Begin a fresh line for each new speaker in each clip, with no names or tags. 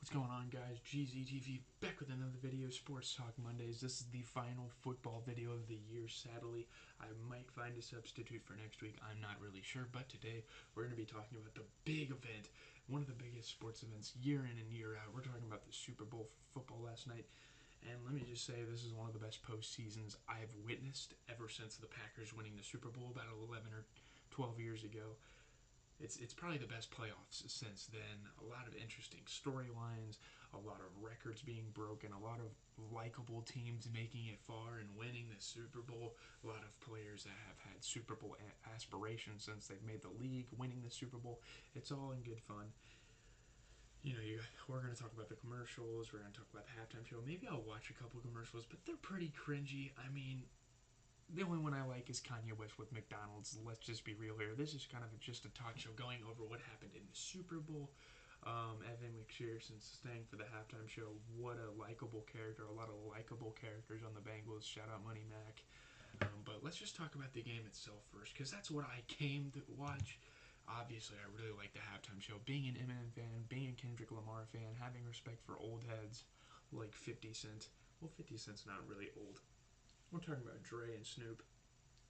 What's going on, guys? GZTV back with another video, Sports Talk Mondays. This is the final football video of the year, sadly. I might find a substitute for next week, I'm not really sure, but today we're going to be talking about the big event, one of the biggest sports events year in and year out. We're talking about the Super Bowl football last night, and let me just say this is one of the best postseasons I've witnessed ever since the Packers winning the Super Bowl about 11 or 12 years ago. It's probably the best playoffs since then. A lot of interesting storylines, a lot of records being broken, a lot of likable teams making it far and winning the Super Bowl. A lot of players that have had Super Bowl aspirations since they've made the league, winning the Super Bowl. It's all in good fun. We're going to talk about the commercials. We're going to talk about the halftime show. Maybe I'll watch a couple commercials, but they're pretty cringy. I mean, the only one I like is Kanye West with McDonald's. Let's just be real here. This is kind of just a talk show going over what happened in the Super Bowl. Evan McPherson staying for the halftime show. What a likable character. A lot of likable characters on the Bengals. Shout out Money Mac. But let's just talk about the game itself first, because that's what I came to watch. Obviously, I really like the halftime show. Being an Eminem fan, being a Kendrick Lamar fan, having respect for old heads like 50 Cent. Well, 50 Cent's not really old. We're talking about Dre and Snoop.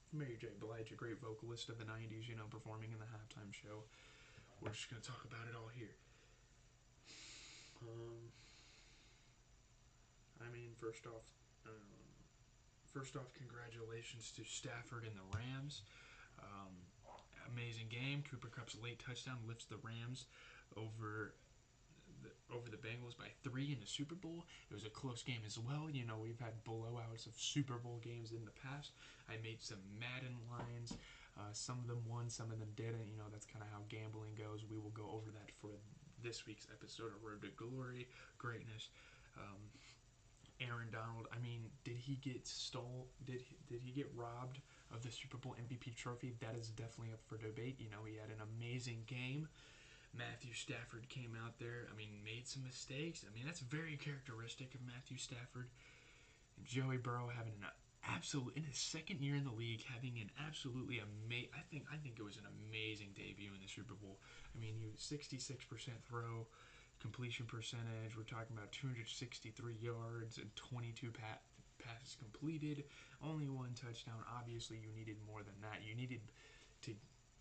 Mary J. Blige, a great vocalist of the 90s, performing in the halftime show. We're just going to talk about it all here. First off, congratulations to Stafford and the Rams. Amazing game. Cooper Kupp's late touchdown lifts the Rams over the Bengals by 3 in the Super Bowl. It was a close game as well. We've had blowouts of Super Bowl games in the past. I made some Madden lines. Some of them won, some of them didn't. That's kind of how gambling goes. We will go over that for this week's episode of Road to Glory, Greatness. Aaron Donald, did he get Did he get robbed of the Super Bowl MVP trophy? That is definitely up for debate. He had an amazing game. Matthew Stafford came out there, made some mistakes. That's very characteristic of Matthew Stafford. And Joey Burrow having in his second year in the league, having an absolutely amazing, I think it was an amazing debut in the Super Bowl. He was 66% throw completion percentage. We're talking about 263 yards and 22 passes completed. Only one touchdown. Obviously, you needed more than that. You needed to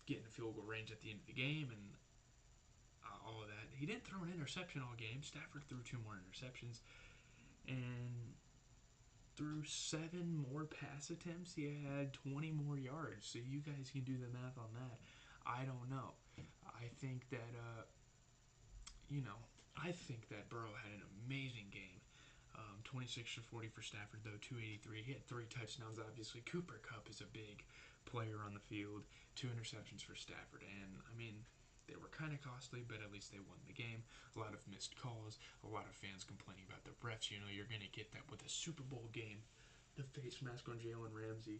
get in the field goal range at the end of the game, and all of that. He didn't throw an interception all game. Stafford threw 2 more interceptions, and through 7 more pass attempts, he had 20 more yards. So you guys can do the math on that. I don't know. I think that Burrow had an amazing game. 26 to 40 for Stafford, though, 283. He had 3 touchdowns, obviously. Cooper Kupp is a big player on the field. 2 interceptions for Stafford. And, they were kind of costly, but at least they won the game. A lot of missed calls. A lot of fans complaining about the refs. You're going to get that with a Super Bowl game. The face mask on Jalen Ramsey.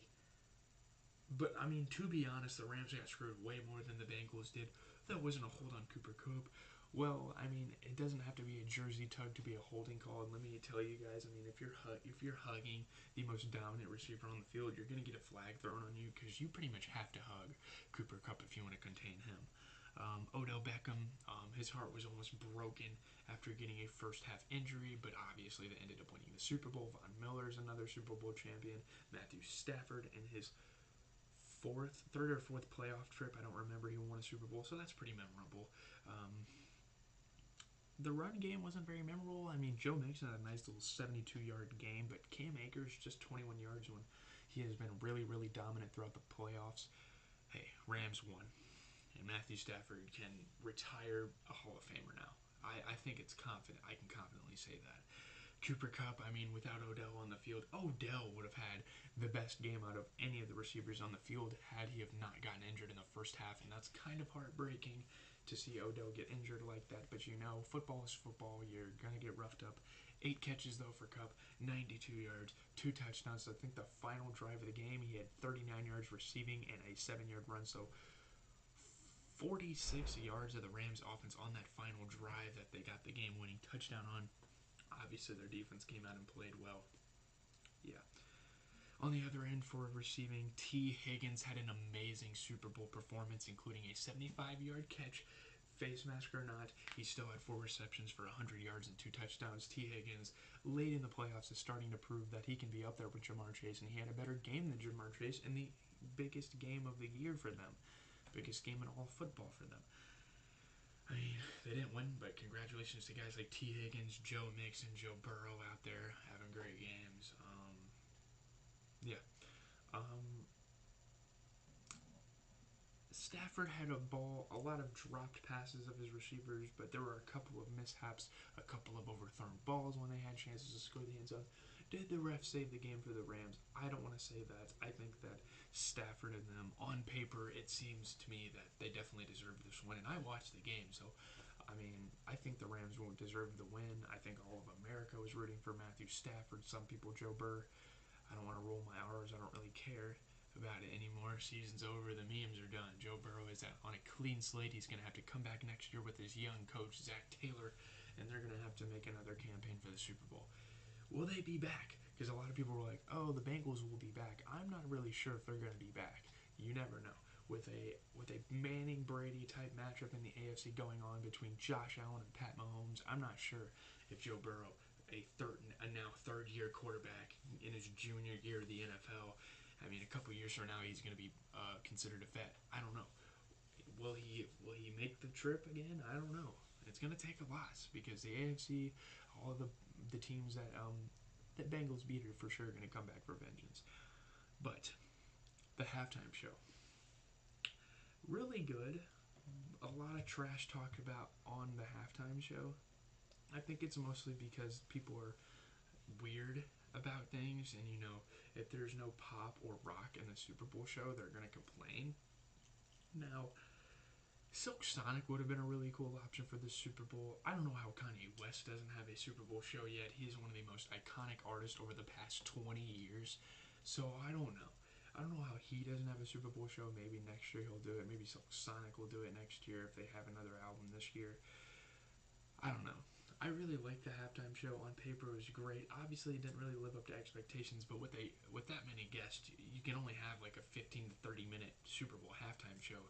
But, to be honest, the Rams got screwed way more than the Bengals did. That wasn't a hold on Cooper Kupp. Well, it doesn't have to be a jersey tug to be a holding call. And let me tell you guys, if you're hugging the most dominant receiver on the field, you're going to get a flag thrown on you, because you pretty much have to hug Cooper Kupp if you want to contain him. Odell Beckham, his heart was almost broken after getting a first-half injury, but obviously they ended up winning the Super Bowl. Von Miller's another Super Bowl champion. Matthew Stafford in his third or fourth playoff trip, I don't remember, he won a Super Bowl, so that's pretty memorable. The run game wasn't very memorable. Joe Mixon had a nice little 72-yard game, but Cam Akers just 21 yards when he has been really, really dominant throughout the playoffs. Hey, Rams won. And Matthew Stafford can retire a Hall of Famer now. I think it's confident. I can confidently say that. Cooper Kupp, without Odell on the field, Odell would have had the best game out of any of the receivers on the field had he have not gotten injured in the first half, and that's kind of heartbreaking to see Odell get injured like that. But football is football. You're going to get roughed up. 8 catches, though, for Kupp, 92 yards, 2 touchdowns. So I think the final drive of the game, he had 39 yards receiving and a 7-yard run, so 46 yards of the Rams offense on that final drive that they got the game-winning touchdown on. Obviously, their defense came out and played well. Yeah. On the other end, for receiving, T. Higgins had an amazing Super Bowl performance, including a 75-yard catch, face mask or not, he still had 4 receptions for 100 yards and 2 touchdowns. T. Higgins, late in the playoffs, is starting to prove that he can be up there with Jamar Chase, and he had a better game than Jamar Chase in the biggest game of the year for them. Biggest game in all of football for them. I mean, they didn't win, but congratulations to guys like T. Higgins, Joe Mixon, Joe Burrow out there having great games. Yeah. Stafford had a lot of dropped passes of his receivers, but there were a couple of mishaps, a couple of overthrown balls when they had chances to score the end zone. Did the ref save the game for the Rams? I don't want to say that. I think that Stafford and them, on paper, it seems to me that they definitely deserved this win. And I watched the game, so I mean, I think the Rams won't deserve the win. I think all of America was rooting for Matthew Stafford. Some people, Joe Burr. I don't want to roll my R's. I don't really care about it anymore. Season's over. The memes are done. Joe Burrow is on a clean slate. He's going to have to come back next year with his young coach, Zach Taylor, and they're going to have to make another campaign for the Super Bowl. Will they be back? Because a lot of people were like, oh, the Bengals will be back. I'm not really sure if they're going to be back. You never know. With a Manning-Brady type matchup in the AFC going on between Josh Allen and Pat Mahomes, I'm not sure if Joe Burrow, a now third-year quarterback in his junior year of the NFL, I mean, a couple years from now, he's going to be considered a vet. I don't know. Will he make the trip again? I don't know. It's going to take a loss because the AFC, all of the teams that Bengals beat are for sure going to come back for vengeance. But the halftime show, really good. A lot of trash talk about on the halftime show. I think it's mostly because people are weird about things, and if there's no pop or rock in the Super Bowl show, they're gonna complain. Now, Silk Sonic would have been a really cool option for this Super Bowl. I don't know how Kanye West doesn't have a Super Bowl show yet. He's one of the most iconic artists over the past 20 years. So I don't know. I don't know how he doesn't have a Super Bowl show. Maybe next year he'll do it. Maybe Silk Sonic will do it next year if they have another album this year. I don't know. I really liked the halftime show. On paper, it was great. Obviously, it didn't really live up to expectations, but with that many guests, you can only have like a 15 to 30 minute Super Bowl halftime show.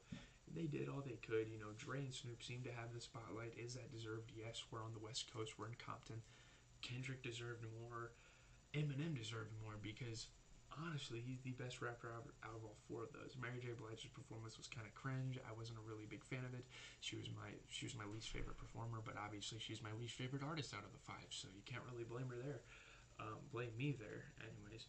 They did all they could. Dre and Snoop seemed to have the spotlight. Is that deserved? Yes. We're on the West Coast. We're in Compton. Kendrick deserved more. Eminem deserved more because honestly, he's the best rapper out of all 4 of those. Mary J. Blige's performance was kind of cringe. I wasn't a really big fan of it. She was my least favorite performer, but obviously she's my least favorite artist out of the 5, so you can't really blame her there. Blame me there, anyways.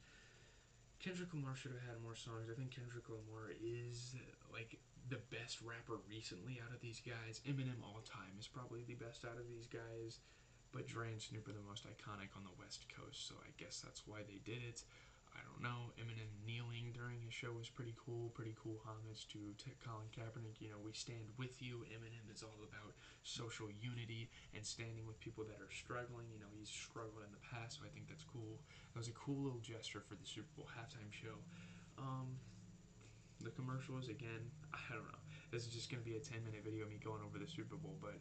Kendrick Lamar should have had more songs. I think Kendrick Lamar is like the best rapper recently out of these guys. Eminem all time is probably the best out of these guys, but Dre and Snoop are the most iconic on the West Coast, so I guess that's why they did it. I don't know. Eminem kneeling during his show was pretty cool. Pretty cool homage to Colin Kaepernick. We stand with you. Eminem is all about social unity and standing with people that are struggling. He's struggled in the past, so I think that's cool. That was a cool little gesture for the Super Bowl halftime show. The commercials, again, I don't know. This is just going to be a 10-minute video of me going over the Super Bowl, but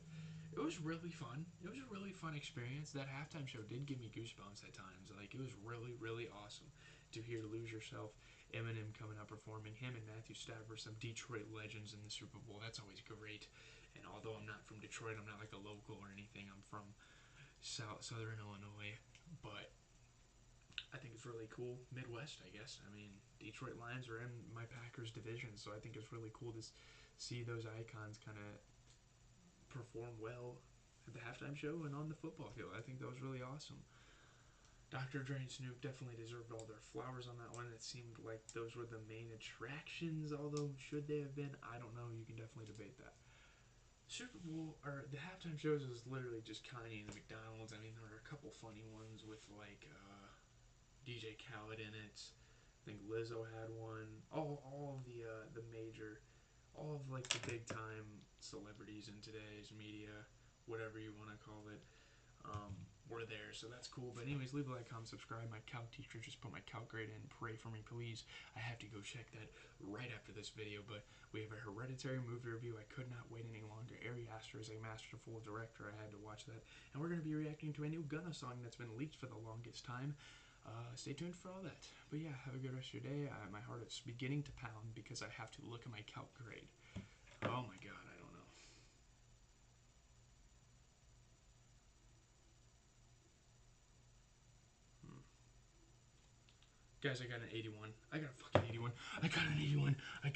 it was really fun. It was a really fun experience. That halftime show did give me goosebumps at times. Like, it was really, really awesome to hear Lose Yourself, Eminem coming up performing, him and Matthew Stafford, some Detroit legends in the Super Bowl. That's always great. And although I'm not from Detroit, I'm not like a local or anything. I'm from Southern Illinois, but I think it's really cool. Midwest, I guess. I mean, Detroit Lions are in my Packers division, so I think it's really cool to see those icons kind of perform well at the halftime show and on the football field. I think that was really awesome. Dr. Dre and Snoop definitely deserved all their flowers on that one. It seemed like those were the main attractions, although should they have been? I don't know. You can definitely debate that. Super Bowl, or the halftime shows was literally just Kanye and the McDonald's. I mean, there were a couple funny ones with like DJ Khaled in it. I think Lizzo had one. All of the major, all of like the big time celebrities in today's media, whatever you want to call it, were there. So that's cool. But anyways, leave a like, comment, subscribe. My calc teacher just put my calc grade in. Pray for me, please. I have to go check that right after this video. But we have a Hereditary movie review. I could not wait any longer. Ari Aster is a masterful director. I had to watch that. And we're going to be reacting to a new Gunna song that's been leaked for the longest time. Stay tuned for all that. But yeah, have a good rest of your day. My heart is beginning to pound because I have to look at my calc grade. Oh my god, I don't know. Guys, I got an 81. I got a fucking 81. I got an 81. I